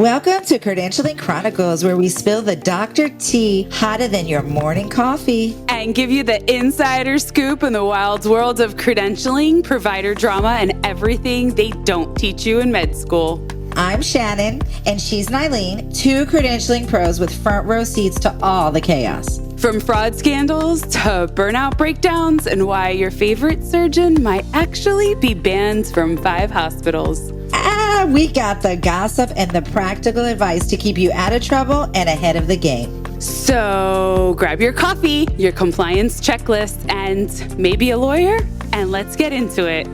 Welcome to Credentialing Chronicles, where we spill the doctor tea hotter than your morning coffee. And give you the insider scoop in the wild world of credentialing, provider drama, and everything they don't teach you in med school. I'm Shannon, and she's Nylene, two credentialing pros with front row seats to all the chaos. From fraud scandals to burnout breakdowns and why your favorite surgeon might actually be banned from 5 hospitals. We got the gossip and the practical advice to keep you out of trouble and ahead of the game. So grab your coffee, your compliance checklist, and maybe a lawyer, and let's get into it.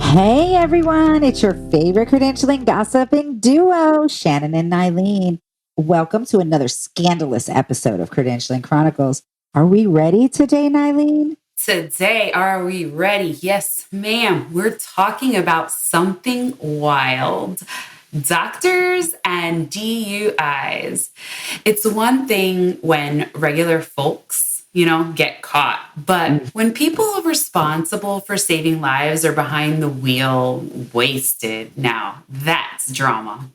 Hey everyone, it's your favorite credentialing gossiping duo, Shannon and Nylene. Welcome to another scandalous episode of Credentialing Chronicles. Are we ready today, Nylene? Today, are we ready? Yes, ma'am. We're talking about something wild. Doctors and DUIs. It's one thing when regular folks, get caught. But when people responsible for saving lives are behind the wheel wasted, now that's drama.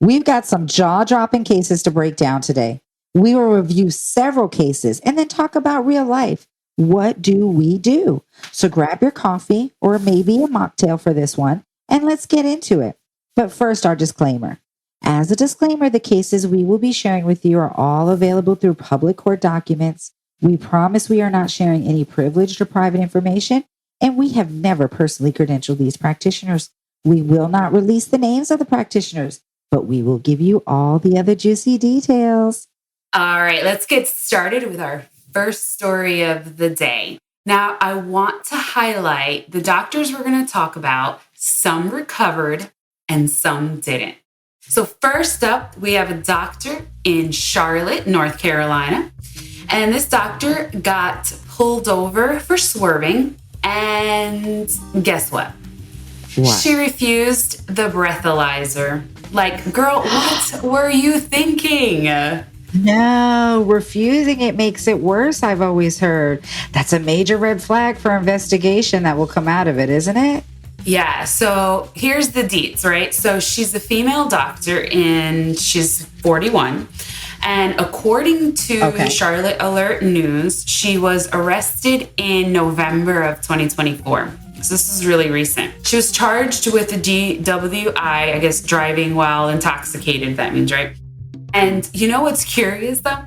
We've got some jaw-dropping cases to break down today. We will review several cases and then talk about real life. What do we do? So grab your coffee or maybe a mocktail for this one, and let's get into it. But first, our disclaimer. As a disclaimer, the cases we will be sharing with you are all available through public court documents. We promise we are not sharing any privileged or private information, and we have never personally credentialed these practitioners. We will not release the names of the practitioners, but we will give you all the other juicy details. All right, let's get started with our first story of the day. Now, I want to highlight the doctors we're going to talk about. Some recovered and some didn't. So first up, we have a doctor in Charlotte, North Carolina. And this doctor got pulled over for swerving. And guess what? She refused the breathalyzer. Like, girl, what were you thinking? No, refusing it makes it worse, I've always heard. That's a major red flag for investigation that will come out of it, isn't it? Yeah, so here's the deets, right? So she's a female doctor and she's 41. And according to Charlotte Alert News, she was arrested in November of 2024. So this is really recent. She was charged with a DWI, I guess driving while intoxicated, that means, right? And you know what's curious though?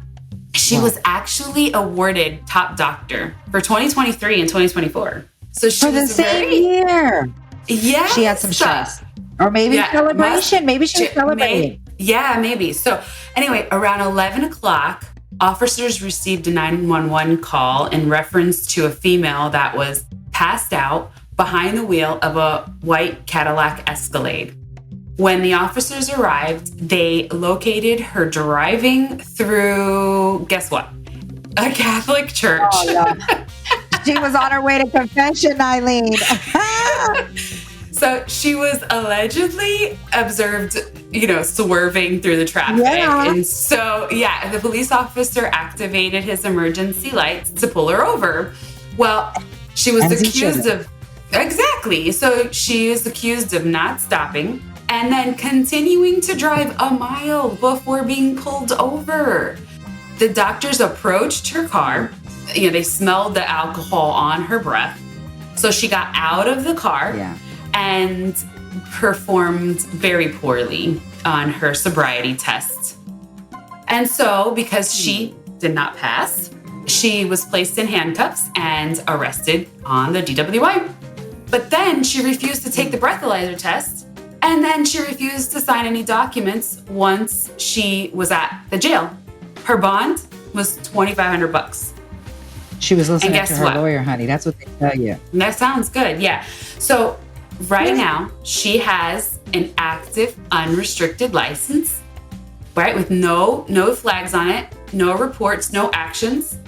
She was actually awarded top doctor for 2023 and 2024 So she for the same year. Yeah. She had some stress. Or maybe celebration. Maybe she was celebrating. Maybe. So anyway, around 11 o'clock, officers received a 911 call in reference to a female that was passed out behind the wheel of a white Cadillac Escalade. When the officers arrived, they located her driving through, guess what? A Catholic church. Oh, yeah. She was on her way to confession, Eileen. So she was allegedly observed, swerving through the traffic. Yeah. And so, the police officer activated his emergency lights to pull her over. Well, she was accused of... Exactly. So she is accused of not stopping and then continuing to drive a mile before being pulled over. The doctors approached her car. They smelled the alcohol on her breath. So she got out of the car and performed very poorly on her sobriety test. And so because she did not pass, she was placed in handcuffs and arrested on the DWI. But then she refused to take the breathalyzer test. And then she refused to sign any documents once she was at the jail. Her bond was $2,500. She was listening to her lawyer, honey. That's what they tell you. That sounds good. Yeah. So right now she has an active, unrestricted license, right? With no flags on it, no reports, no actions.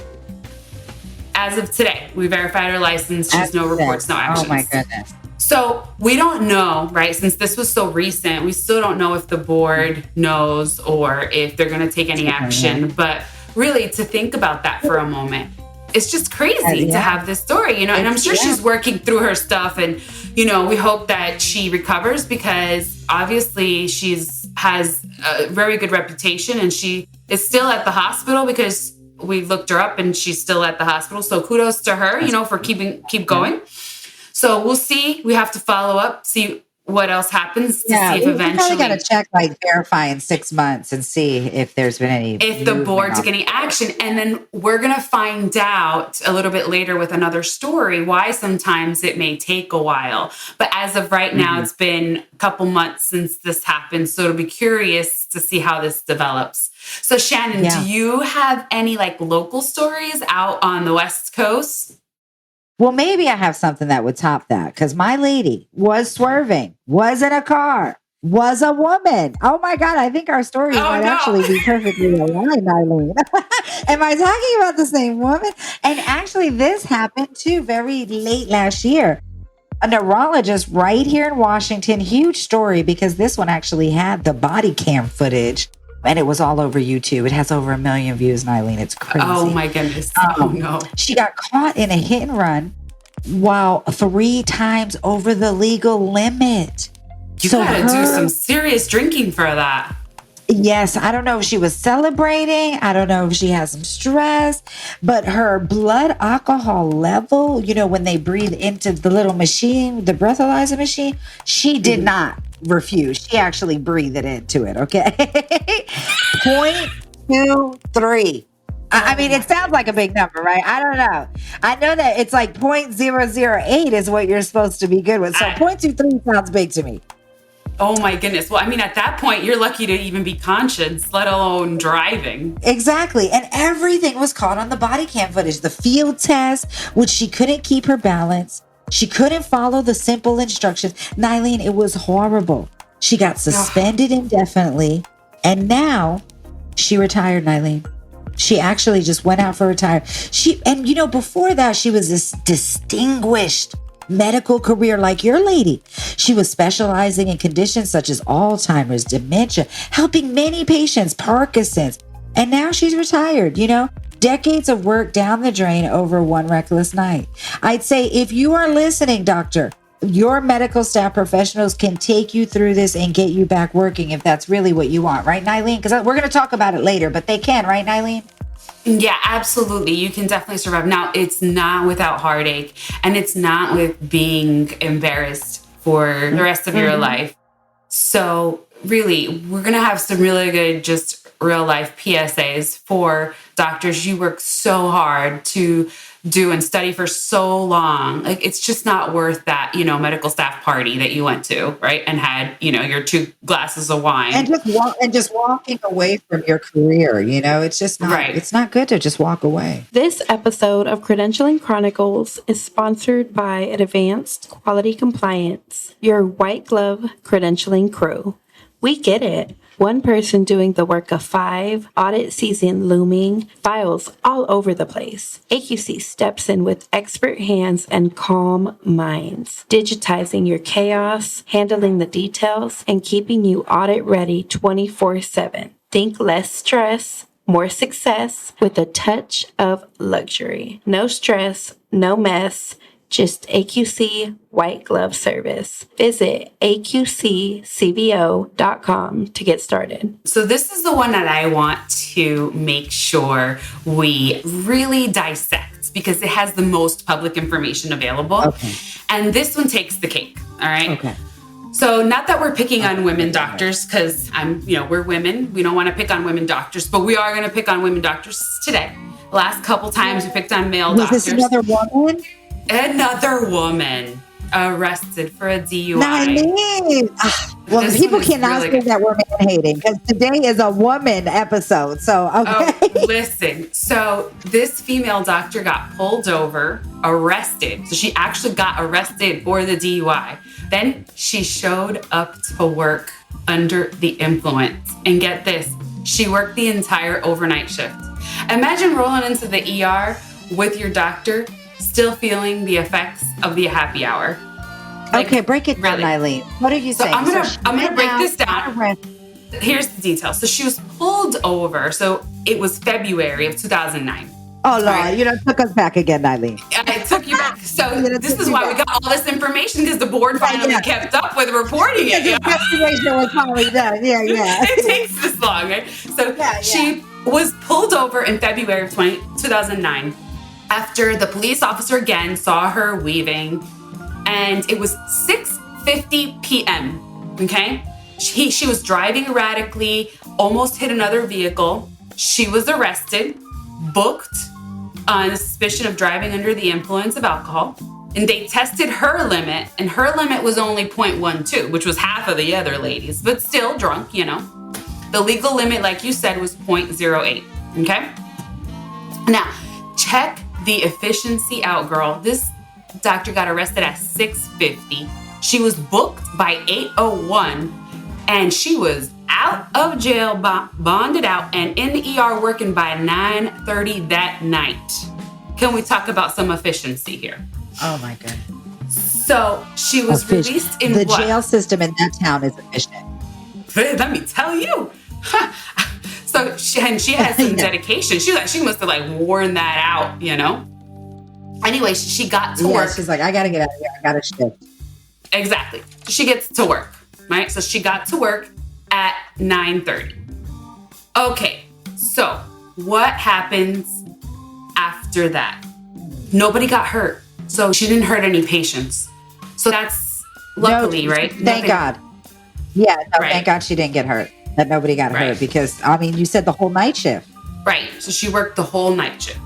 As of today, we verified her license. She's no reports, no actions. Oh my goodness. So we don't know, right? Since this was so recent, we still don't know if the board knows or if they're going to take any action. But really, to think about that for a moment, it's just crazy to have this story, and I'm sure she's working through her stuff, and, we hope that she recovers, because obviously has a very good reputation, and she is still at the hospital, because we looked her up and she's still at the hospital. So kudos to her, for keep going. So we'll see. We have to follow up, see what else happens to see if eventually. We probably got to check, verify in 6 months and see if there's been any. If the board took any action. And then we're going to find out a little bit later with another story why sometimes it may take a while. But as of right now, it's been a couple months since this happened. So it'll be curious to see how this develops. So Shannon, do you have any local stories out on the West Coast? Well, maybe I have something that would top that, because my lady was swerving, was in a car, was a woman. Oh my God, I think our stories might actually be perfectly aligned, Eileen. Am I talking about the same woman? And actually, this happened too very late last year. A neurologist right here in Washington, huge story, because this one actually had the body cam footage. And it was all over YouTube. It has over 1 million views, Eileen. It's crazy. Oh, my goodness. Oh, no. She got caught in a hit and run while 3 times over the legal limit. You got to do some serious drinking for that. Yes. I don't know if she was celebrating. I don't know if she has some stress. But her blood alcohol level, when they breathe into the little machine, the breathalyzer machine, she did not refuse. She actually breathed it into it, okay? 0.23. I mean, it sounds like a big number, right? I don't know. I know that it's 0.008 is what you're supposed to be good with. So 0.23 sounds big to me. Oh my goodness. Well, I mean, at that point, you're lucky to even be conscious, let alone driving. Exactly. And everything was caught on the body cam footage. The field test, which she couldn't keep her balance. She couldn't follow the simple instructions. Nylene, it was horrible. She got suspended indefinitely. And now she retired, Nylene. She actually just went out for retirement. Before that, she was this distinguished medical career like your lady. She was specializing in conditions such as Alzheimer's, dementia, helping many patients, Parkinson's. And now she's retired, Decades of work down the drain over one reckless night. I'd say if you are listening, doctor, your medical staff professionals can take you through this and get you back working if that's really what you want. Right, Nylene? Because we're going to talk about it later, but they can, right, Nylene? Yeah, absolutely. You can definitely survive. Now, it's not without heartache, and it's not with being embarrassed for the rest of your life. So really, we're going to have some really good, just real life PSAs for doctors. You work so hard to do and study for so long. It's just not worth that, medical staff party that you went to, right? And had, your 2 glasses of wine. And just walking away from your career, it's just not, It's not good to just walk away. This episode of Credentialing Chronicles is sponsored by Advanced Quality Compliance, your white glove credentialing crew. We get it. One person doing the work of 5, audit season looming, files all over the place. AQC steps in with expert hands and calm minds, digitizing your chaos, handling the details, and keeping you audit ready 24/7. Think less stress, more success with a touch of luxury. No stress, no mess. Just AQC white glove service. Visit aqccbo.com to get started. So this is the one that I want to make sure we really dissect, because it has the most public information available. Okay. And this one takes the cake. All right. Okay. So not that we're picking on women doctors, because we're women. We don't want to pick on women doctors, but we are going to pick on women doctors today. The last couple times we picked on male doctors. Was this another woman? Another woman arrested for a DUI. Well, people cannot say that we're man-hating, because today is a woman episode. So, okay. Oh, listen. So this female doctor got pulled over, arrested. So she actually got arrested for the DUI. Then she showed up to work under the influence. And get this, she worked the entire overnight shift. Imagine rolling into the ER with your doctor still feeling the effects of the happy hour. Okay, break it down, Eileen. What are you saying? I'm gonna break this down. Here's the details. So she was pulled over. So it was February of 2009. Oh, Lord, Right. took us back again, Eileen. I took you back. So Yeah, this took is you why we back. got all this information, because the board finally yeah. kept up with reporting it. Because the investigation was finally done. Yeah, yeah. It takes this long, right? So she was pulled over in February of 2009 after the police officer again saw her weaving, and it was 6:50 p.m. Okay, she was driving erratically, almost hit another vehicle. She was arrested, booked on suspicion of driving under the influence of alcohol, and they tested her limit, and her limit was only 0.12, which was half of the other ladies, but still drunk, The legal limit, like you said, was 0.08, okay? Now, check the efficiency out, girl. This doctor got arrested at 6:50. She was booked by 8:01, and she was out of jail, bonded out, and in the ER working by 9:30 that night. Can we talk about some efficiency here? Oh, my goodness. So she was released in the what? jail system in that town is efficient. Let me tell you. So she had some dedication. She must have worn that out, Anyway, she got to work. She's like, I gotta get out of here. I gotta shift. Exactly. She gets to work, right? So she got to work at 9:30. Okay, so what happens after that? Nobody got hurt. So she didn't hurt any patients. So that's luckily, right? Thank God. Yeah, no, Right. thank God she didn't get hurt. That nobody got Right. hurt because, you said the whole night shift. Right. So she worked the whole night shift.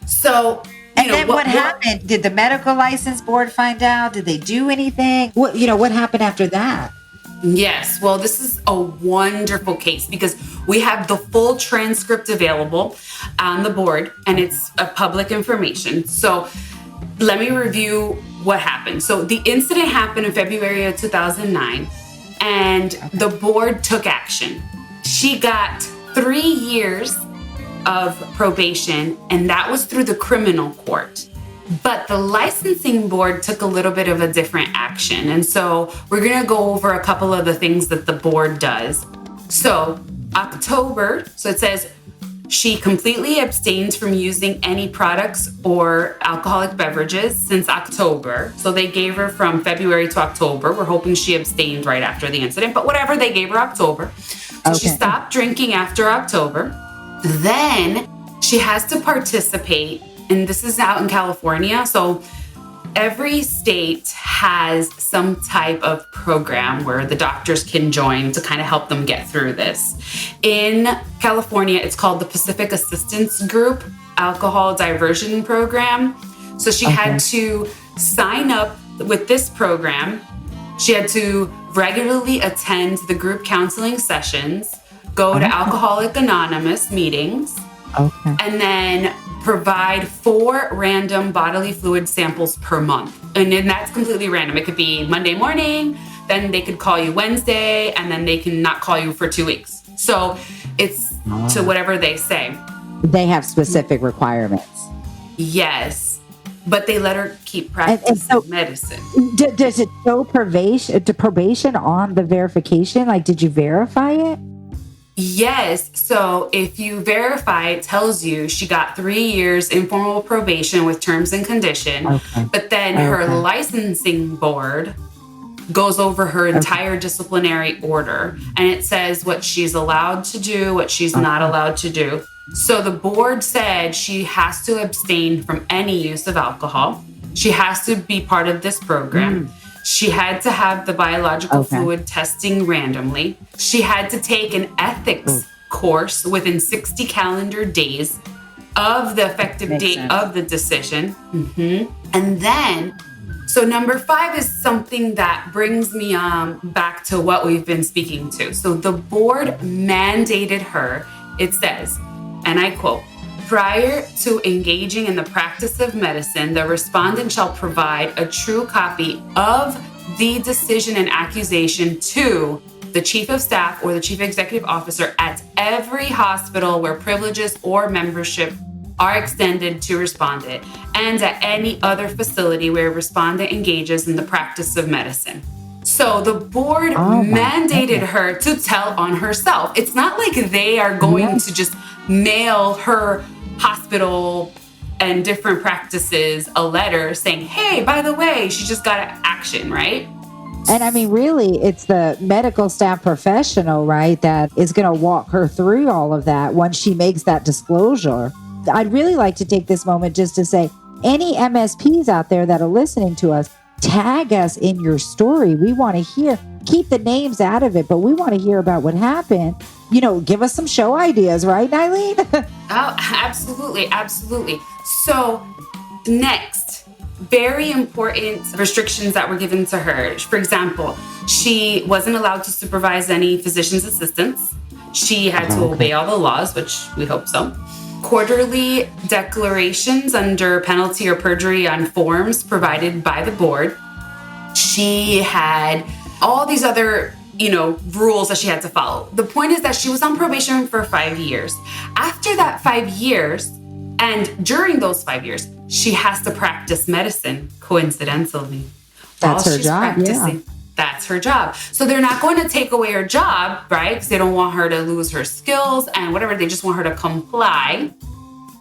So, And then what happened? Did the medical license board find out? Did they do anything? What happened after that? Yes. Well, this is a wonderful case because we have the full transcript available on the board, and it's a public information. So let me review what happened. So the incident happened in February of 2009, and the board took action. She got 3 years of probation, and that was through the criminal court. But the licensing board took a little bit of a different action. And so we're going to go over a couple of the things that the board does. So October, so it says she completely abstains from using any products or alcoholic beverages since October. So they gave her from February to October. We're hoping she abstained right after the incident, but whatever, they gave her October. So she stopped drinking after October. Then she has to participate, and this is out in California. So every state has some type of program where the doctors can join to kind of help them get through this. In California, it's called the Pacific Assistance Group Alcohol Diversion Program. So she had to sign up with this program. She had to regularly attend the group counseling sessions, go to Alcoholic Anonymous meetings, and then provide 4 random bodily fluid samples per month. And then that's completely random. It could be Monday morning, then they could call you Wednesday, and then they can not call you for 2 weeks. So it's to whatever they say. They have specific requirements. Yes, but they let her keep practicing medicine. Does it show probation on the verification? Like, did you verify it? Yes. So if you verify, it tells you she got 3 years informal probation with terms and condition. But then her licensing board goes over her entire disciplinary order, and it says what she's allowed to do, what she's not allowed to do. So the board said she has to abstain from any use of alcohol. She has to be part of this program. She had to have the biological fluid testing randomly. She had to take an ethics course within 60 calendar days of the effective date of the decision. And then, so number 5 is something that brings me back to what we've been speaking to. So the board mandated her, it says, and I quote, "Prior to engaging in the practice of medicine, the respondent shall provide a true copy of the decision and accusation to the chief of staff or the chief executive officer at every hospital where privileges or membership are extended to respondent, and at any other facility where respondent engages in the practice of medicine." So the board mandated her to tell on herself. It's not like they are going to just mail her hospital and different practices a letter saying, hey, by the way, she just got action, right? And I mean, really, it's the medical staff professional, right, that is going to walk her through all of that once she makes that disclosure. I'd really like to take this moment just to say, any MSPs out there that are listening to us, tag us in your story. We want to hear, keep the names out of it, but we want to hear about what happened. You know, give us some show ideas, right, Nylene? Oh, absolutely. Absolutely. So next, very important restrictions that were given to her. For example, she wasn't allowed to supervise any physician's assistants. She had to obey all the laws, which we hope so. Quarterly declarations under penalty or perjury on forms provided by the board. She had all these other, rules that she had to follow. The point is that she was on probation for 5 years. After that 5 years, and during those 5 years, she has to practice medicine, coincidentally. That's her job, yeah. That's her job. So they're not going to take away her job, right? Because they don't want her to lose her skills and whatever. They just want her to comply.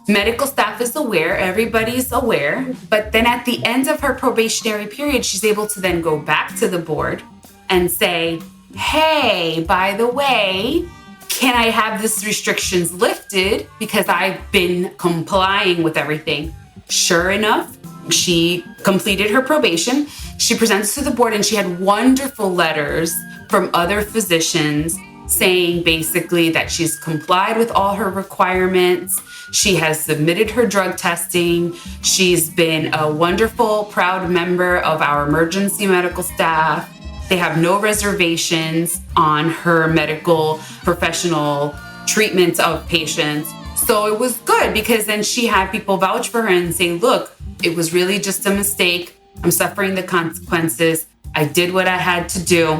Medical staff is aware. Everybody's aware. But then at the end of her probationary period, she's able to then go back to the board and say, hey, by the way, can I have this restrictions lifted because I've been complying with everything? Sure enough, she completed her probation. She presents to the board and she had wonderful letters from other physicians saying basically that she's complied with all her requirements. She has submitted her drug testing. She's been a wonderful, proud member of our emergency medical staff. They have no reservations on her medical professional treatment of patients. So it was good because then she had people vouch for her and say, look, it was really just a mistake. I'm suffering the consequences. I did what I had to do.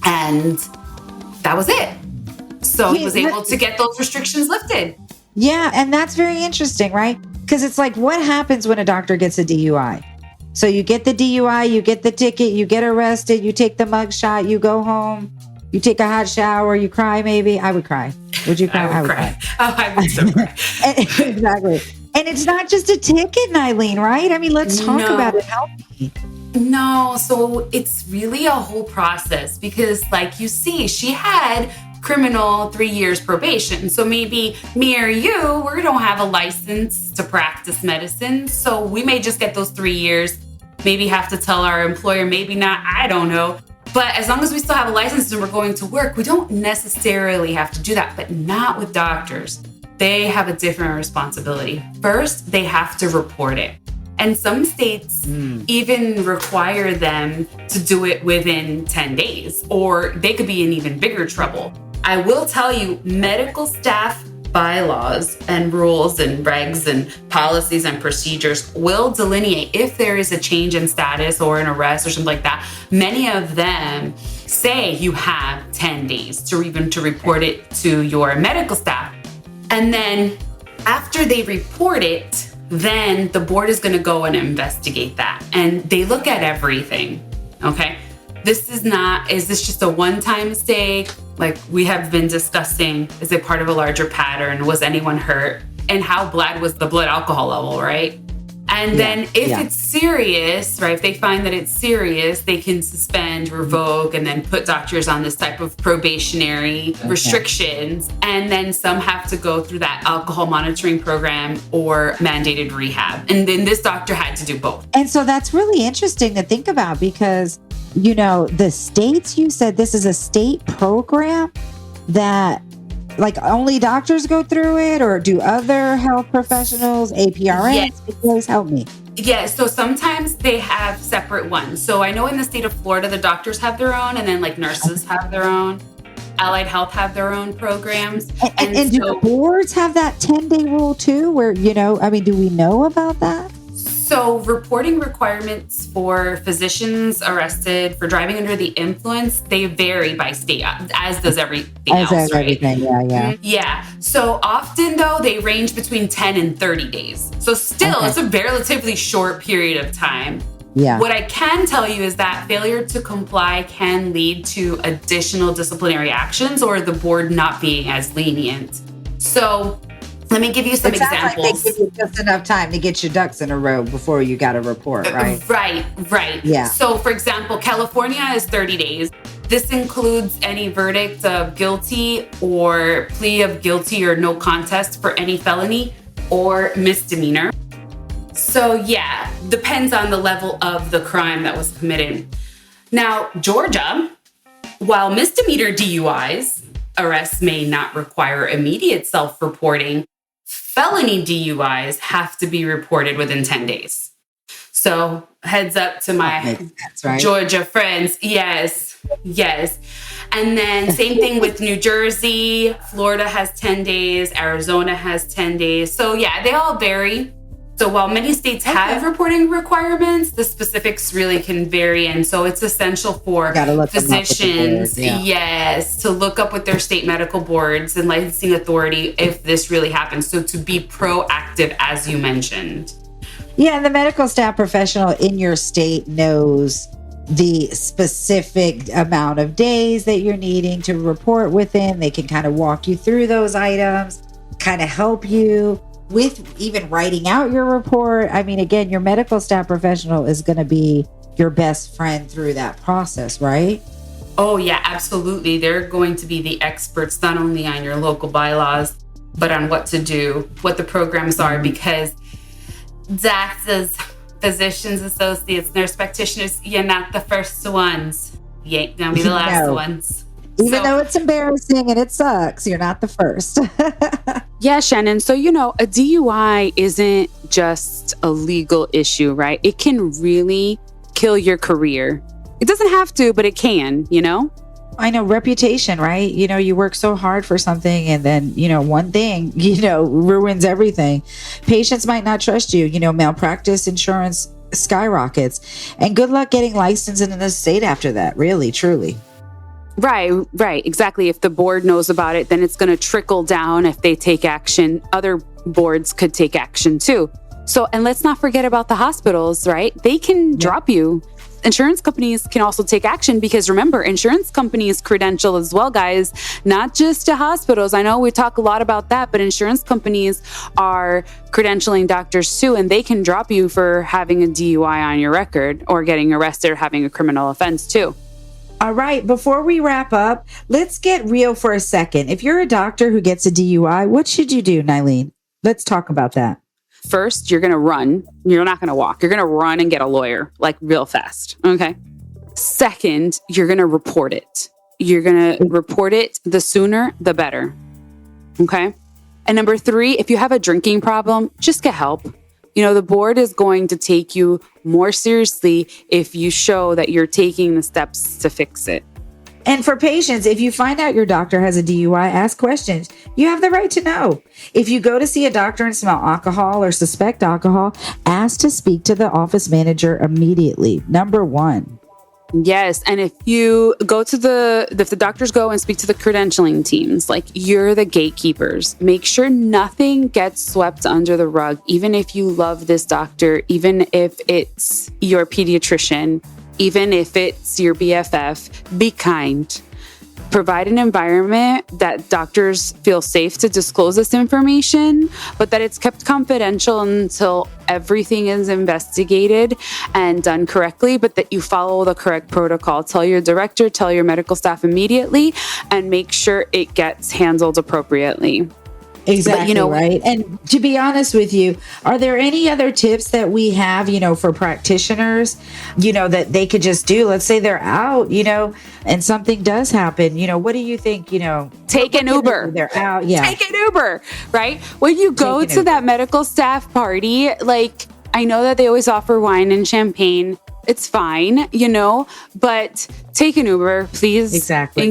And that was it. So he was able to get those restrictions lifted. Yeah. And that's very interesting, right? Because it's like, what happens when a doctor gets a DUI? So you get the DUI, you get the ticket, you get arrested, you take the mug shot, you go home, you take a hot shower, you cry maybe. I would cry. Would you cry? I would cry. Oh, I would so cry. Exactly. And it's not just a ticket, Nylene, right? I mean, let's talk about it. Help me. No, so it's really a whole process because like you see, she had criminal 3 years probation. So maybe me or you, we don't have a license to practice medicine. So we may just get those 3 years, maybe have to tell our employer, maybe not, I don't know. But as long as we still have a license and we're going to work, we don't necessarily have to do that, but not with doctors. They have a different responsibility. First, they have to report it. And some states even require them to do it within 10 days, or they could be in even bigger trouble. I will tell you, medical staff bylaws and rules and regs and policies and procedures will delineate if there is a change in status or an arrest or something like that. Many of them say you have 10 days to report it to your medical staff. And then after they report it, then the board is going to go and investigate that. And they look at everything. Okay. Is this just a one-time mistake? Like we have been discussing, is it part of a larger pattern? Was anyone hurt? And how bad was the blood alcohol level, right? And then if it's serious, right, if they find that it's serious, they can suspend, revoke, and then put doctors on this type of probationary restrictions. And then some have to go through that alcohol monitoring program or mandated rehab. And then this doctor had to do both. And so that's really interesting to think about because, the states, you said this is a state program that like only doctors go through it, or do other health professionals, APRNs? Yes. Please help me. Yeah, so sometimes they have separate ones. So I know in the state of Florida, the doctors have their own, and then like nurses have their own. Allied Health have their own programs. And do the boards have that 10-day rule too, where, do we know about that? So reporting requirements for physicians arrested for driving under the influence, they vary by state, as does everything else, right? Everything, yeah. Yeah. So often, though, they range between 10 and 30 days. So still, it's a relatively short period of time. Yeah. What I can tell you is that failure to comply can lead to additional disciplinary actions or the board not being as lenient. So Let me give you some It sounds examples. like they give you just enough time to get your ducks in a row before you got to report, right? Right. Yeah. So, for example, California is 30 days. This includes any verdict of guilty or plea of guilty or no contest for any felony or misdemeanor. So, yeah, depends on the level of the crime that was committed. Now, Georgia, while misdemeanor DUIs, arrests may not require immediate self-reporting, felony DUIs have to be reported within 10 days. So heads up to my sense, right? Georgia friends. Yes. And then same thing with New Jersey. Florida has 10 days. Arizona has 10 days. So yeah, they all vary. So while many states have reporting requirements, the specifics really can vary. And so it's essential for physicians, to look up with their state medical boards and licensing authority if this really happens. So to be proactive, as you mentioned. Yeah, and the medical staff professional in your state knows the specific amount of days that you're needing to report within. They can kind of walk you through those items, kind of help you with even writing out your report. I mean, again, your medical staff professional is going to be your best friend through that process, right? Oh, yeah, absolutely. They're going to be the experts, not only on your local bylaws, but on what to do, what the programs are, because doctors, physicians, associates, nurse practitioners, you're not the first ones. You ain't going to be the last ones. Even though it's embarrassing and it sucks, you're not the first. Yeah, Shannon. So, a DUI isn't just a legal issue, right? It can really kill your career. It doesn't have to, but it can, I know, reputation, right? You work so hard for something and then, one thing, ruins everything. Patients might not trust you. Malpractice insurance skyrockets. And good luck getting licensed in the state after that, really, truly. Right. Exactly. If the board knows about it, then it's going to trickle down. If they take action, other boards could take action too. So, and let's not forget about the hospitals, right? They can drop you. Insurance companies can also take action because remember, insurance companies credential as well, guys, not just to hospitals. I know we talk a lot about that, but insurance companies are credentialing doctors too, and they can drop you for having a DUI on your record or getting arrested or having a criminal offense too. All right. Before we wrap up, let's get real for a second. If you're a doctor who gets a DUI, what should you do, Nylene? Let's talk about that. First, you're going to run. You're not going to walk. You're going to run and get a lawyer, like real fast. Okay. Second, you're going to report it. You're going to report it. The sooner, the better. Okay. And number 3, if you have a drinking problem, just get help. The board is going to take you more seriously if you show that you're taking the steps to fix it. And for patients, if you find out your doctor has a DUI, ask questions. You have the right to know. If you go to see a doctor and smell alcohol or suspect alcohol, ask to speak to the office manager immediately. Number 1. Yes. And if you go to if the doctors go and speak to the credentialing teams, like you're the gatekeepers, make sure nothing gets swept under the rug. Even if you love this doctor, even if it's your pediatrician, even if it's your BFF, be kind. Provide an environment that doctors feel safe to disclose this information, but that it's kept confidential until everything is investigated and done correctly, but that you follow the correct protocol. Tell your director, tell your medical staff immediately, and make sure it gets handled appropriately. Exactly, right. And to be honest with you, are there any other tips that we have, for practitioners, that they could just do? Let's say they're out, and something does happen. What do you think, Take an Uber. They're out. Yeah. Take an Uber, right? When you go to that medical staff party, like I know that they always offer wine and champagne. It's fine, but take an Uber, please. Exactly.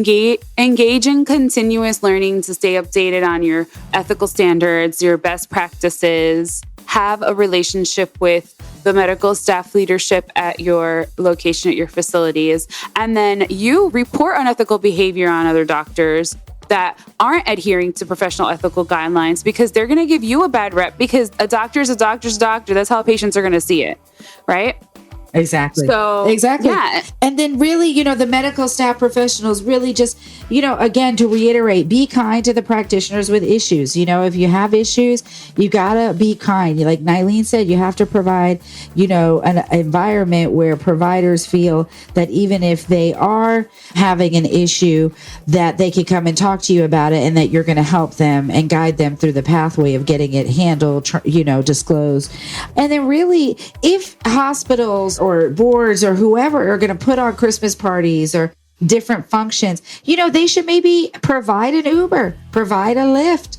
Engage in continuous learning to stay updated on your ethical standards, your best practices. Have a relationship with the medical staff leadership at your location, at your facilities. And then you report unethical behavior on other doctors that aren't adhering to professional ethical guidelines, because they're going to give you a bad rep, because a doctor is a doctor's doctor. That's how patients are going to see it, right? Exactly. Exactly. Yeah. And then really, the medical staff professionals really just, again, to reiterate, be kind to the practitioners with issues. If you have issues, you gotta be kind. Like Nylene said, you have to provide, an environment where providers feel that even if they are having an issue, that they can come and talk to you about it and that you're going to help them and guide them through the pathway of getting it handled, disclosed. And then really, if hospitals or boards or whoever are going to put on Christmas parties or different functions, they should maybe provide an Uber, provide a Lyft,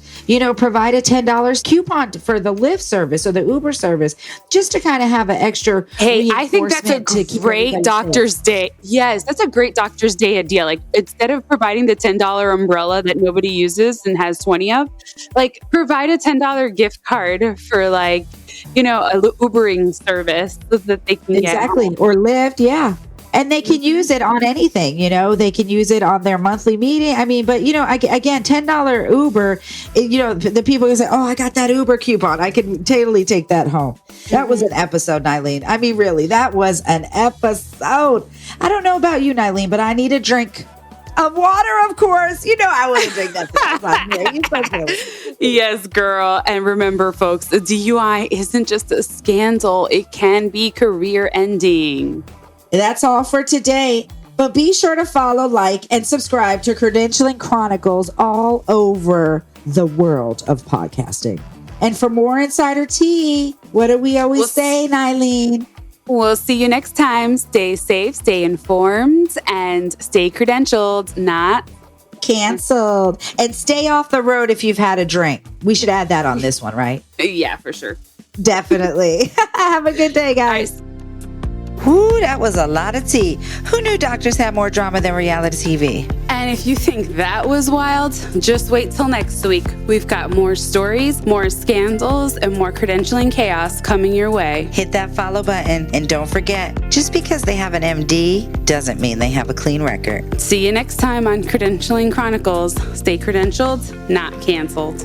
provide a $10 coupon for the Lyft service or the Uber service, just to kind of have an extra. Hey, I think that's a great Doctor's Day. Yes, that's a great Doctor's Day idea. Like, instead of providing the $10 umbrella that nobody uses and has 20 of, like, provide a $10 gift card for, like, a Ubering service so that they can exactly get or Lyft, yeah. And they can use it on anything, they can use it on their monthly meeting. I mean, but, again, $10 Uber, the people can say, oh, I got that Uber coupon. I can totally take that home. That was an episode, Nylene. I mean, really, that was an episode. I don't know about you, Nylene, but I need a drink of water, of course. I want to drink that. Yes, girl. And remember, folks, a DUI isn't just a scandal. It can be career ending. That's all for today. But be sure to follow, like, and subscribe to Credentialing Chronicles all over the world of podcasting. And for more insider tea, what do we always say, Nylene? We'll see you next time. Stay safe, stay informed, and stay credentialed, not canceled. And stay off the road if you've had a drink. We should add that on this one, right? Yeah, for sure. Definitely. Have a good day, guys. Whoo, that was a lot of tea. Who knew doctors had more drama than reality TV? And if you think that was wild, just wait till next week. We've got more stories, more scandals, and more credentialing chaos coming your way. Hit that follow button and don't forget, just because they have an MD doesn't mean they have a clean record. See you next time on Credentialing Chronicles. Stay credentialed, not canceled.